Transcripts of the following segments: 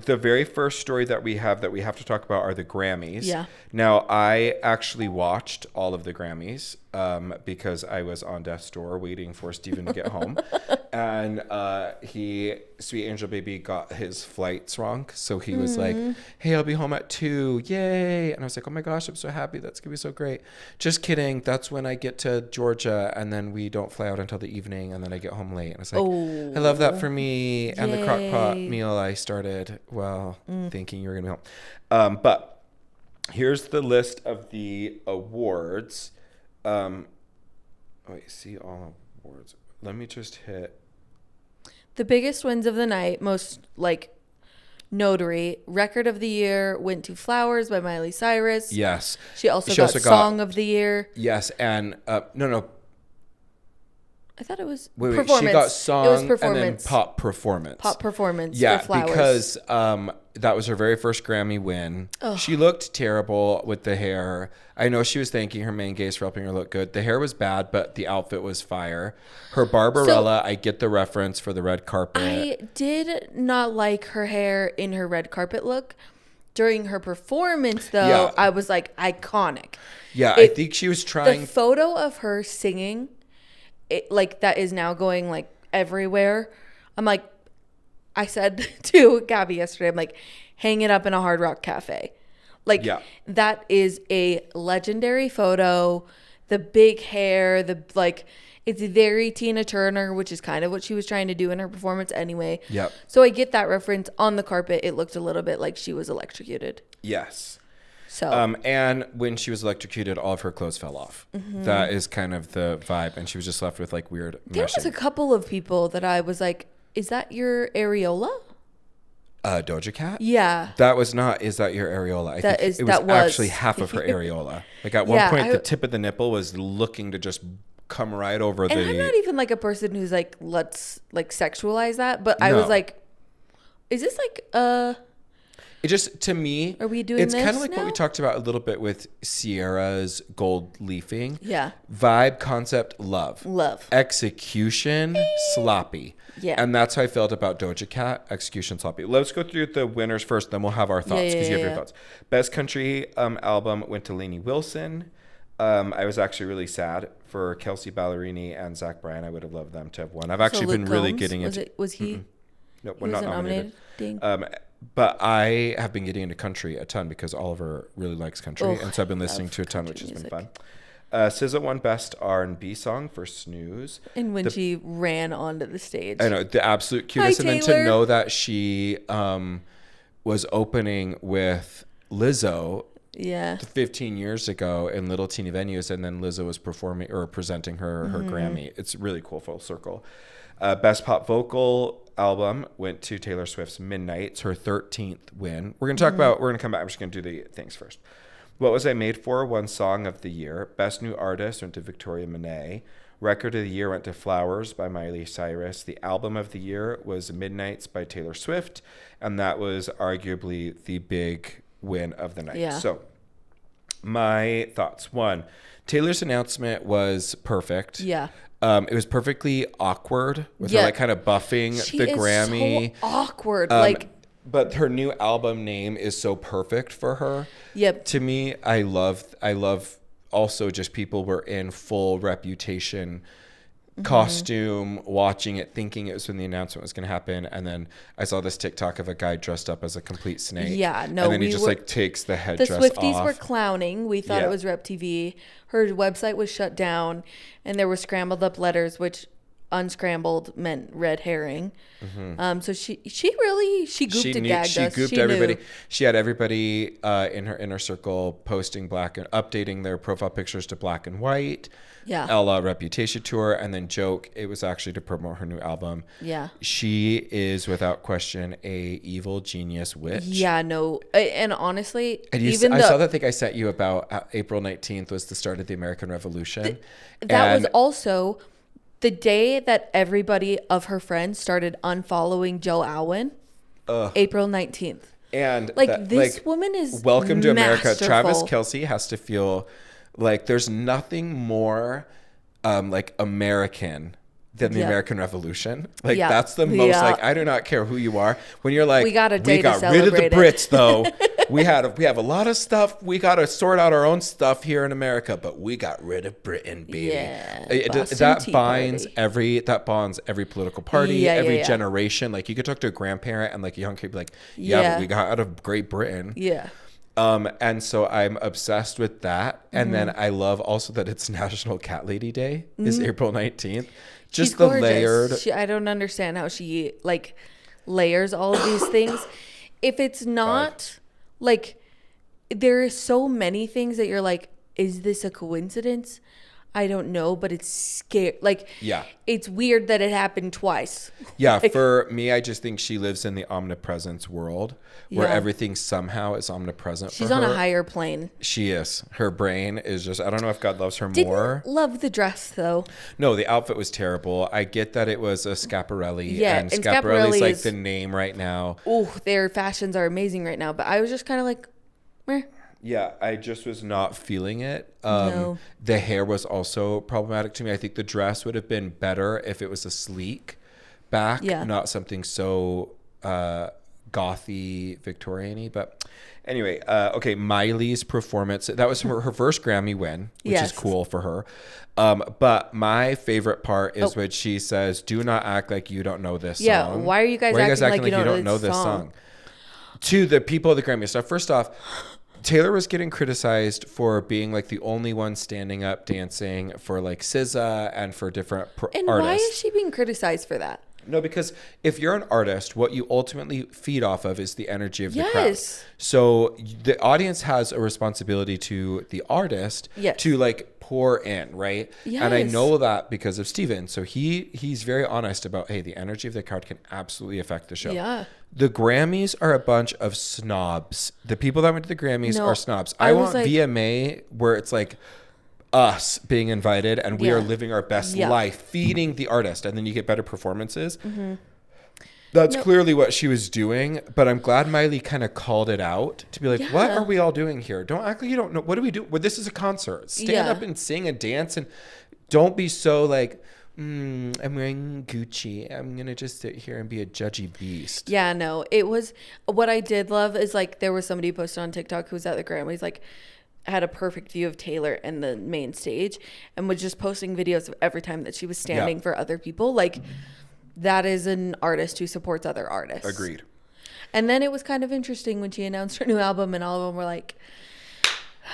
the very first story that we have to talk about are the Grammys. Yeah. Now, I actually watched all of the Grammys because I was on death's door waiting for Steven to get home. And Sweet Angel Baby got his flights wrong. So he was like, hey, I'll be home at 2. Yay. And I was like, oh my gosh, I'm so happy. That's going to be so great. Just kidding. That's when I get to Georgia and then we don't fly out until the evening and then I get home late. And I was like, I love that for me. And the crock pot meal I started thinking you were going to be home. But here's the list of the awards. See all awards. Let me just hit. The biggest wins of the night, most notary. Record of the year went to Flowers by Miley Cyrus. Yes. She also got Song of the Year. Yes. And no. I thought it was performance. She got song it was performance. And then pop performance. Pop performance yeah, for Flowers. Because that was her very first Grammy win. Ugh. She looked terrible with the hair. I know she was thanking her main gays for helping her look good. The hair was bad, but the outfit was fire. Her Barbarella, I get the reference for the red carpet. I did not like her hair in her red carpet look. During her performance, though, I was like, iconic. Yeah, I think she was trying. The photo of her singing, that is now going everywhere. I'm like, I said to Gabby yesterday, I'm like, hang it up in a Hard Rock cafe. That is a legendary photo. The big hair, it's very Tina Turner, which is kind of what she was trying to do in her performance anyway. Yep. So I get that reference. On the carpet, it looked a little bit like she was electrocuted. Yes. So. And when she was electrocuted, all of her clothes fell off. Mm-hmm. That is kind of the vibe. And she was just left with weird There meshing. was a couple of people that I was like, is that your areola? Doja Cat? Yeah. That was not, is that your areola? I think it was actually half of her areola. At one point, the tip of the nipple was looking to just come right over and I'm not even a person who's let's sexualize that. But I was like, is this it just, to me, are we doing it's this kind of like now? what we talked about a little bit with Sierra's gold leafing. Yeah. Vibe, concept, love. Execution, sloppy. Yeah. And that's how I felt about Doja Cat, execution, sloppy. Let's go through the winners first, then we'll have our thoughts because you have your thoughts. Best country album went to Lainey Wilson. I was actually really sad for Kelsey Ballerini and Zach Bryan. I would have loved them to have won. I've actually been really getting into... Was he? No, we're not nominated. But I have been getting into country a ton because Oliver really likes country. And so I've been listening to a ton, which has been fun. SZA won Best R&B Song for Snooze. And when she ran onto the stage. I know, the absolute cutest. And then to know that she was opening with Lizzo 15 years ago in little teeny venues, and then Lizzo was performing or presenting her Grammy. It's really cool, full circle. Best Pop Vocal Album went to Taylor Swift's Midnight. It's her 13th win. We're going to talk about, we're going to come back. I'm just going to do the things first. What Was I Made For won Song of the Year. Best New Artist went to Victoria Monet. Record of the Year went to Flowers by Miley Cyrus. The Album of the Year was Midnights by Taylor Swift. And that was arguably the big win of the night. Yeah. So my thoughts. 1, Taylor's announcement was perfect. Yeah. It was perfectly awkward with her kind of buffing the Grammy. So awkward. But her new album name is so perfect for her. Yep. To me, I love also just people were in full Reputation costume, watching it, thinking it was when the announcement was going to happen. And then I saw this TikTok of a guy dressed up as a complete snake. Yeah, no. And then he just takes the headdress off. The Swifties were clowning. We thought it was Rep TV. Her website was shut down, and there were scrambled up letters, which unscrambled meant red herring. So she gooped and gagged us. She gooped everybody. Knew. She had everybody in her inner circle posting updating their profile pictures to black and white. Yeah. A la Reputation tour, and then joke it was actually to promote her new album. Yeah. She is without question a evil genius witch. Yeah, no. And honestly, I saw that thing I sent you about April 19th was the start of the American Revolution. That was also the day that everybody of her friends started unfollowing Joe Alwyn. April 19th. And this woman is welcome to America. masterful. Travis Kelce has to feel like there's nothing more American than the American Revolution. Like that's the most like, I do not care who you are. When you're like, we got rid of the Brits though. we have a lot of stuff. We got to sort out our own stuff here in America, but we got rid of Britain, baby. That bonds every political party, every generation. Like you could talk to a grandparent and like a young kid be like, but we got out of Great Britain. Yeah. And so I'm obsessed with that. And then I love also that it's National Cat Lady Day is April 19th. Just She's the gorgeous. layered. I don't understand how she like layers all of these things. If it's not like, there are so many things that you're like, is this a coincidence? I don't know, but it's scary. Like, it's weird that it happened twice. Yeah, like, for me, I just think she lives in the omnipresence world where everything somehow is omnipresent for her. She's on a higher plane. She is. Her brain is just, I don't know if God loves her more. Love the dress, though. No, the outfit was terrible. I get that it was a Schiaparelli. Yeah, and Schiaparelli's like the name right now. Oh, their fashions are amazing right now. But I was just kind of like, meh. Yeah, I just was not feeling it. No. The hair was also problematic to me. I think the dress would have been better if it was a sleek back, not something so gothy, Victorian-y. But anyway, okay, Miley's performance. That was her first Grammy win, which is cool for her. But my favorite part is when she says, "Do not act like you don't know this song." Yeah, why are you guys acting like you don't know this song? To the people of the Grammys. So first off, Taylor was getting criticized for being like the only one standing up dancing for like SZA and for different artists. And why is she being criticized for that? No, because if you're an artist, what you ultimately feed off of is the energy of the crowd. So the audience has a responsibility to the artist to like pour in, right? And I know that because of Steven. So he's very honest about, hey, the energy of the crowd can absolutely affect the show. Yeah. The Grammys are a bunch of snobs. The people that went to the Grammys are snobs. I want like, VMA where it's like us being invited and we are living our best life, feeding the artist, and then you get better performances. That's clearly what she was doing, but I'm glad Miley kind of called it out to be like, what are we all doing here? Don't act like you don't know. What do we do? Well, this is a concert. Stand up and sing and dance, and don't be so like, I'm wearing Gucci. I'm going to just sit here and be a judgy beast. Yeah, no, it was, what I did love is like, there was somebody posted on TikTok who was at the Grammys, like, had a perfect view of Taylor in the main stage and was just posting videos of every time that she was standing for other people. Like, that is an artist who supports other artists. Agreed. And then it was kind of interesting when she announced her new album and all of them were like,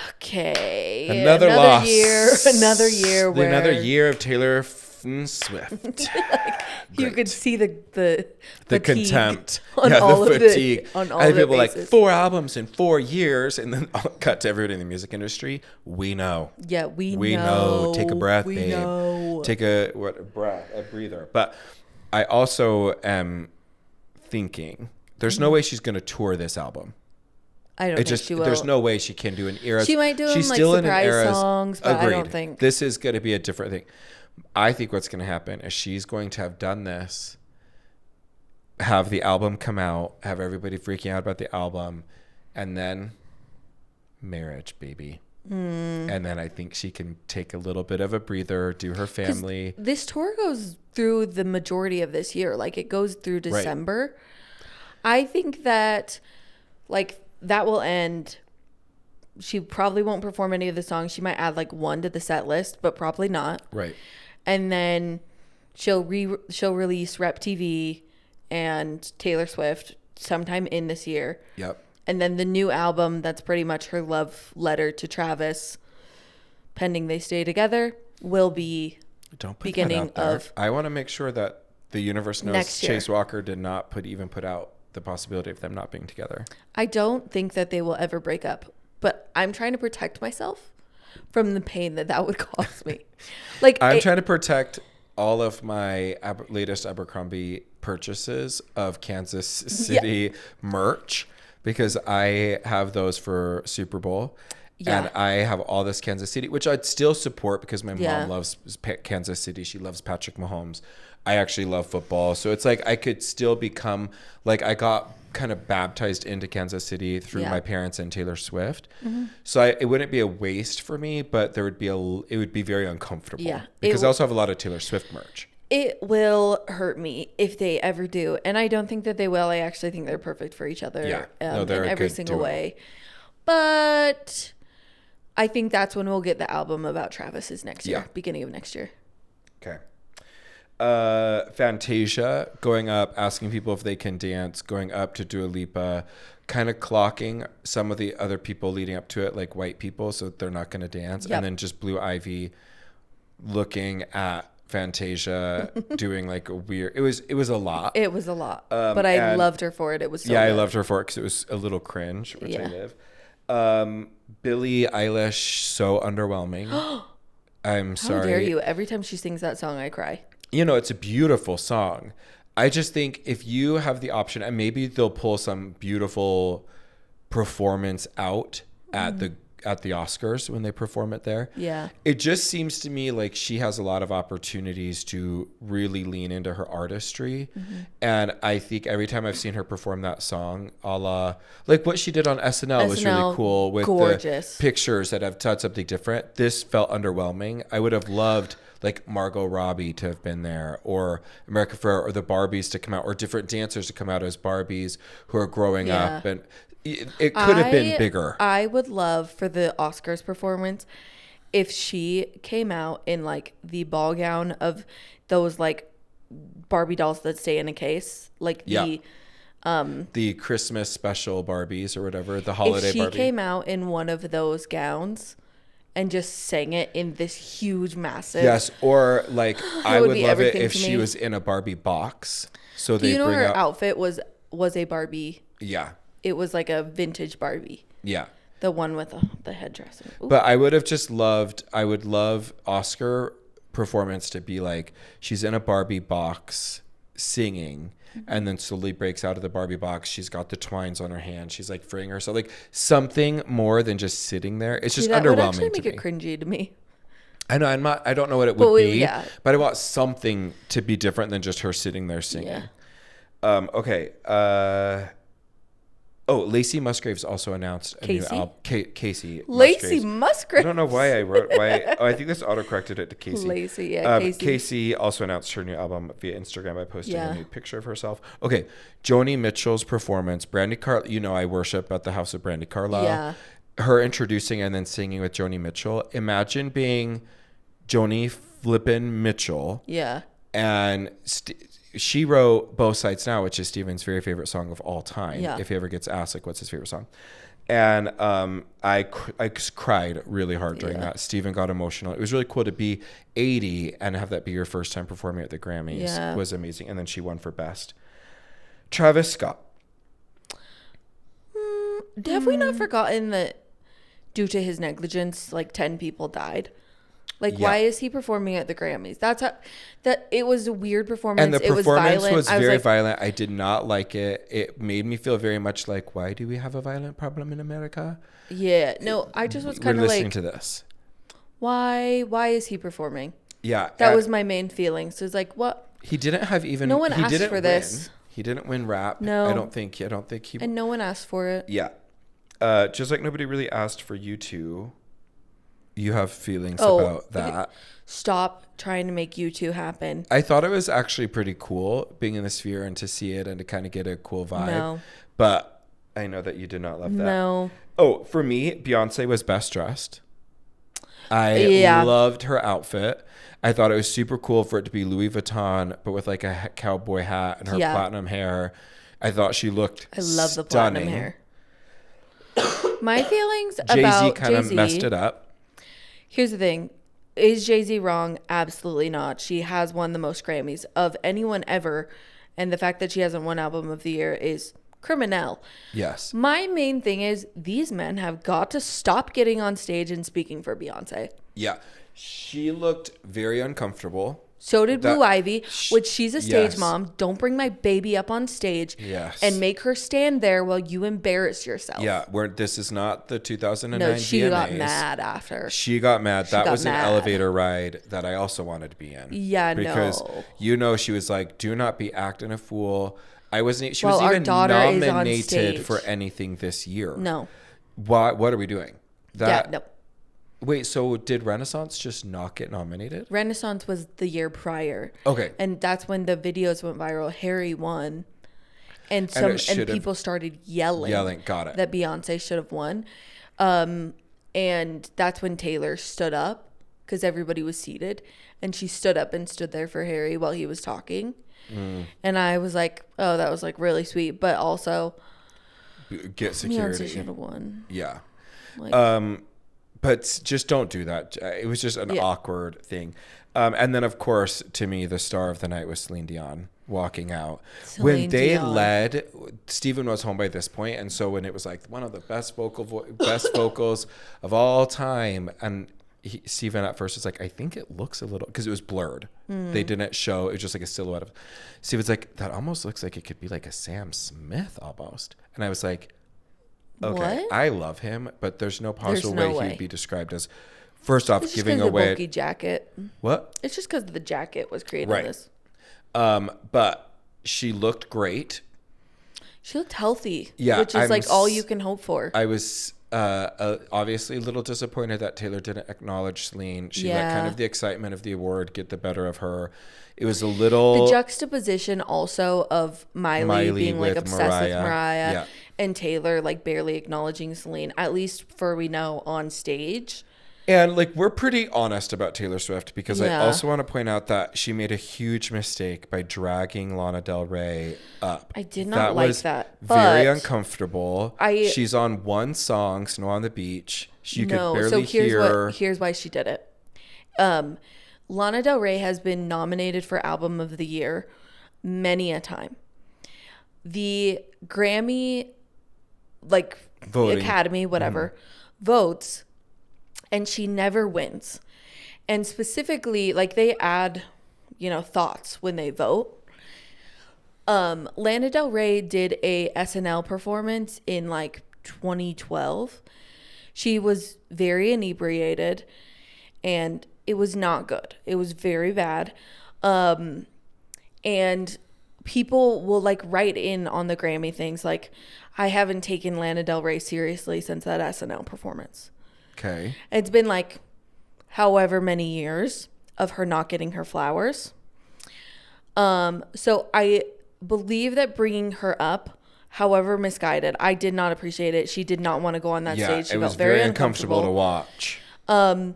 okay, another loss. Another year where another year of Taylor Swift. Like, you could see the contempt on all the of fatigue. On all and people bases. Like 4 albums in 4 years, and then I'll cut to everybody in the music industry. We know. Yeah, we know. Take a breath, we babe. Know. Take a breather. But I also am thinking there's no way she's going to tour this album. I don't think she will. There's no way she can do an era. She might do She's like still surprise in an era. songs, but Agreed. I don't think this is going to be a different thing. I think what's going to happen is she's going to have done this, have the album come out, have everybody freaking out about the album, and then marriage, baby. And then I think she can take a little bit of a breather, do her family. This tour goes through the majority of this year. Like, it goes through December. Right. I think that, like, that will end. She probably won't perform any of the songs. She might add like one to the set list, but probably not. Right. And then she'll release Rep TV and Taylor Swift sometime in this year. Yep. And then the new album, that's pretty much her love letter to Travis, pending they stay together, will be beginning of. I want to make sure that the universe knows Chase Walker did not put out the possibility of them not being together. I don't think that they will ever break up, but I'm trying to protect myself from the pain that would cause me. Like, I'm trying to protect all of my latest Abercrombie purchases of Kansas City merch, because I have those for Super Bowl. And I have all this Kansas City, which I'd still support because my mom loves Kansas City. She loves Patrick Mahomes. I actually love football. So it's like I could still become, like, I got kind of baptized into Kansas City through my parents and Taylor Swift. So it wouldn't be a waste for me, but it would be very uncomfortable. Yeah, because I also have a lot of Taylor Swift merch. It will hurt me if they ever do. And I don't think that they will. I actually think they're perfect for each other in every single way. But I think that's when we'll get the album about Travis is next year, beginning of next year. Okay. Fantasia going up, asking people if they can dance, going up to Dua Lipa, kind of clocking some of the other people leading up to it, like white people, so they're not going to dance. And then just Blue Ivy looking at Fantasia doing like a weird, it was a lot. It was a lot. But I loved her for it. It was so good. I loved her for it because it was a little cringe, which I live. Billie Eilish, so underwhelming. I'm sorry. How dare you? Every time she sings that song, I cry. It's a beautiful song. I just think if you have the option, and maybe they'll pull some beautiful performance out at the Oscars when they perform it there. Yeah. It just seems to me like she has a lot of opportunities to really lean into her artistry. And I think every time I've seen her perform that song, a la, like what she did on SNL was really cool with the pictures that have done something different. This felt underwhelming. I would have loved like Margot Robbie to have been there, or America Ferrera, or the Barbies to come out, or different dancers to come out as Barbies who are growing up. And it could have been bigger. I would love for the Oscars performance if she came out in like the ball gown of those like Barbie dolls that stay in a case, like the Christmas special Barbies or whatever, the holiday Barbie. If she came out in one of those gowns and just sang it in this huge, massive. Yes, or like I would love it if she was in a Barbie box. So they bring her outfit was a Barbie. Yeah. It was like a vintage Barbie. Yeah. The one with the headdress. Ooh. But I would have just loved, I would love Oscar performance to be like, she's in a Barbie box singing, and then slowly breaks out of the Barbie box. She's got the twines on her hand. She's like freeing herself, like something more than just sitting there. It's just underwhelming. That would actually make it cringy to me. I know. I don't know what it would be, but I want something to be different than just her sitting there singing. Yeah. Okay. Lacey Musgraves also announced a new album. Casey. Lacey Musgraves. I don't know why I wrote why. I think this autocorrected it to Casey. Lacey, yeah. Casey. Casey also announced her new album via Instagram by posting a new picture of herself. Okay, Joni Mitchell's performance. Brandy Carlisle. I worship at the house of Brandy Carlisle. Yeah. Her introducing and then singing with Joni Mitchell. Imagine being Joni flippin' Mitchell. Yeah. And she wrote Both Sides Now, which is Steven's very favorite song of all time. Yeah. If he ever gets asked, like, what's his favorite song? And I cried really hard during that. Steven got emotional. It was really cool to be 80 and have that be your first time performing at the Grammys. Yeah. It was amazing. And then she won for Best. Travis Scott. Have we not forgotten that due to his negligence, like 10 people died? Like, why is he performing at the Grammys? It was a weird performance. And the performance was very violent. I did not like it. It made me feel very much like, why do we have a violent problem in America? Yeah. No, I just was kind of like, listening to this. Why is he performing? Yeah. That was my main feeling. So it's like, what? He didn't have even. No one asked for this. He didn't win rap. No. I don't think he. And no one asked for it. Yeah. Just like nobody really asked for you two. You have feelings about that. Stop trying to make you two happen. I thought it was actually pretty cool being in the Sphere and to see it and to kind of get a cool vibe. No. But I know that you did not love that. No. Oh, for me, Beyonce was best dressed. I loved her outfit. I thought it was super cool for it to be Louis Vuitton, but with like a cowboy hat and her platinum hair. I thought she looked stunning. I love the platinum hair. My feelings about Jay-Z kind of messed it up. Here's the thing. Is Jay-Z wrong? Absolutely not. She has won the most Grammys of anyone ever. And the fact that she hasn't won Album of the Year is criminal. Yes. My main thing is these men have got to stop getting on stage and speaking for Beyonce. Yeah. She looked very uncomfortable. So did Blue Ivy, which she's a stage mom. Don't bring my baby up on stage and make her stand there while you embarrass yourself. Yeah, this is not the 2009 No, she got mad after. She got mad. That was an elevator ride that I also wanted to be in. Yeah, because she was like, do not be acting a fool. She wasn't even nominated for anything this year. No. What are we doing? No. Wait, so did Renaissance just not get nominated? Renaissance was the year prior. Okay. And that's when the videos went viral. Harry won. And people started yelling. Got it. That Beyonce should have won. And that's when Taylor stood up because everybody was seated. And she stood up and stood there for Harry while he was talking. And I was like, oh, that was like really sweet. But also, get security. Beyonce should have won. Yeah. But just don't do that. It was just an awkward thing. And then, of course, to me, the star of the night was Celine Dion walking out. When they led, Stephen was home by this point, and so when it was like one of the best vocals of all time, and Stephen at first was like, I think it looks a little, because it was blurred. They didn't show, it was just like a silhouette of, Stephen's like, that almost looks like it could be like a Sam Smith almost. And I was like, okay, what? I love him, but there's no possible way he'd be described as, first off, giving away the bulky jacket. What? It's just because the jacket was created on this. But she looked great. She looked healthy. Yeah, which is like all you can hope for. I was obviously a little disappointed that Taylor didn't acknowledge Celine. She let kind of the excitement of the award get the better of her. It was a little... The juxtaposition also of Miley being like obsessed with Mariah and Taylor like barely acknowledging Celine, at least for we know on stage. And like we're pretty honest about Taylor Swift because I also want to point out that she made a huge mistake by dragging Lana Del Rey up. I did not like that. Very uncomfortable. She's on one song, Snow on the Beach. You could barely hear. Here's why she did it. Lana Del Rey has been nominated for Album of the Year many a time. The Grammy, like voting. Academy, whatever, votes. And she never wins. And specifically, like they add, thoughts when they vote. Lana Del Rey did a SNL performance in like 2012. She was very inebriated and it was not good. It was very bad. And people will like write in on the Grammy things like, I haven't taken Lana Del Rey seriously since that SNL performance. Okay. It's been like however many years of her not getting her flowers. So I believe that bringing her up, however misguided, I did not appreciate it. She did not want to go on that stage. She felt very uncomfortable to watch. To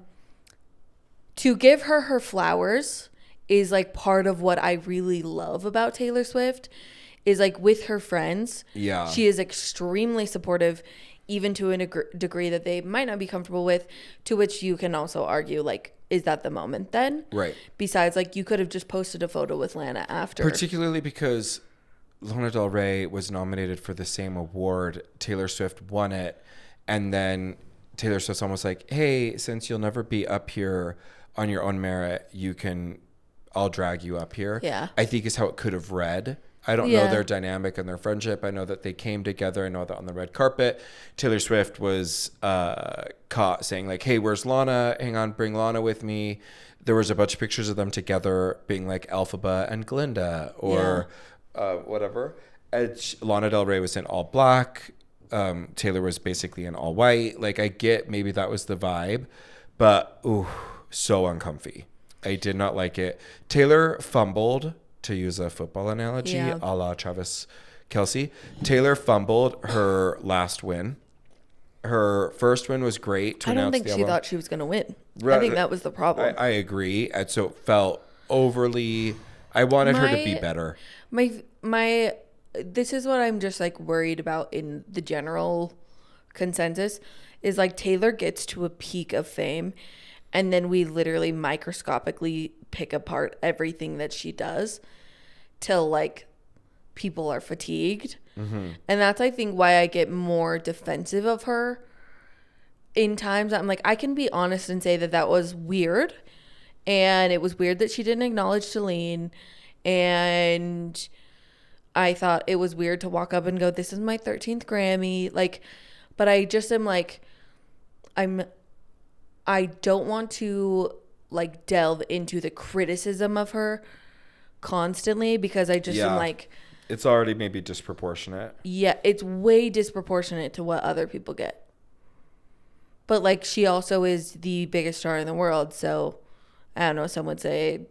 give her flowers is like part of what I really love about Taylor Swift is like with her friends. Yeah. She is extremely supportive, even to a degree that they might not be comfortable with, to which you can also argue, like, is that the moment then? Right. Besides, like, you could have just posted a photo with Lana after. Particularly because Lana Del Rey was nominated for the same award. Taylor Swift won it. And then Taylor Swift's almost like, hey, since you'll never be up here on your own merit, I'll drag you up here. Yeah. I think is how it could have read. I don't know their dynamic and their friendship. I know that they came together. I know that on the red carpet, Taylor Swift was caught saying like, hey, where's Lana? Hang on, bring Lana with me. There was a bunch of pictures of them together being like Elphaba and Glinda or whatever. And Lana Del Rey was in all black. Taylor was basically in all white. Like I get maybe that was the vibe, but so uncomfy. I did not like it. Taylor fumbled, to use a football analogy, a la Travis Kelce. Taylor fumbled her last win. Her first win was great. I don't think she thought she was going to win. I think that was the problem. I agree. And so it felt overly... I wanted her to be better. This is what I'm just like worried about in the general consensus is like Taylor gets to a peak of fame and then we literally microscopically pick apart everything that she does till like people are fatigued. Mm-hmm. And that's, I think, why I get more defensive of her in times. I'm like, I can be honest and say that was weird. And it was weird that she didn't acknowledge Celine. And I thought it was weird to walk up and go, this is my 13th Grammy. Like, but I just am like, I don't want to like delve into the criticism of her constantly because I just am like, it's already maybe disproportionate. Yeah, it's way disproportionate to what other people get. But like she also is the biggest star in the world. So I don't know. Some would say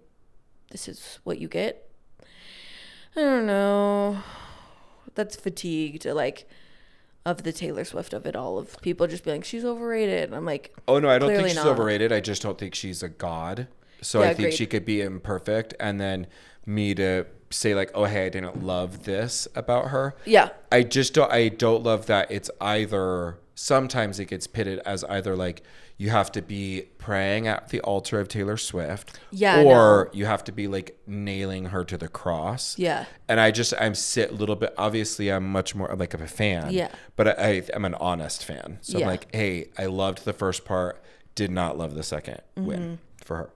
this is what you get. I don't know. That's fatigued. Like of the Taylor Swift of it all, of people just being like, she's overrated. I'm like, oh no, I don't think she's overrated. I just don't think she's a god. So I think she could be imperfect. And then me to say like, oh, hey, I didn't love this about her. Yeah. I don't love that it's either, sometimes it gets pitted as either like you have to be praying at the altar of Taylor Swift, or you have to be like nailing her to the cross. Yeah. And I'm a little bit, obviously I'm much more like a fan. Yeah. But I'm an honest fan. So I'm like, hey, I loved the first part, did not love the second win for her.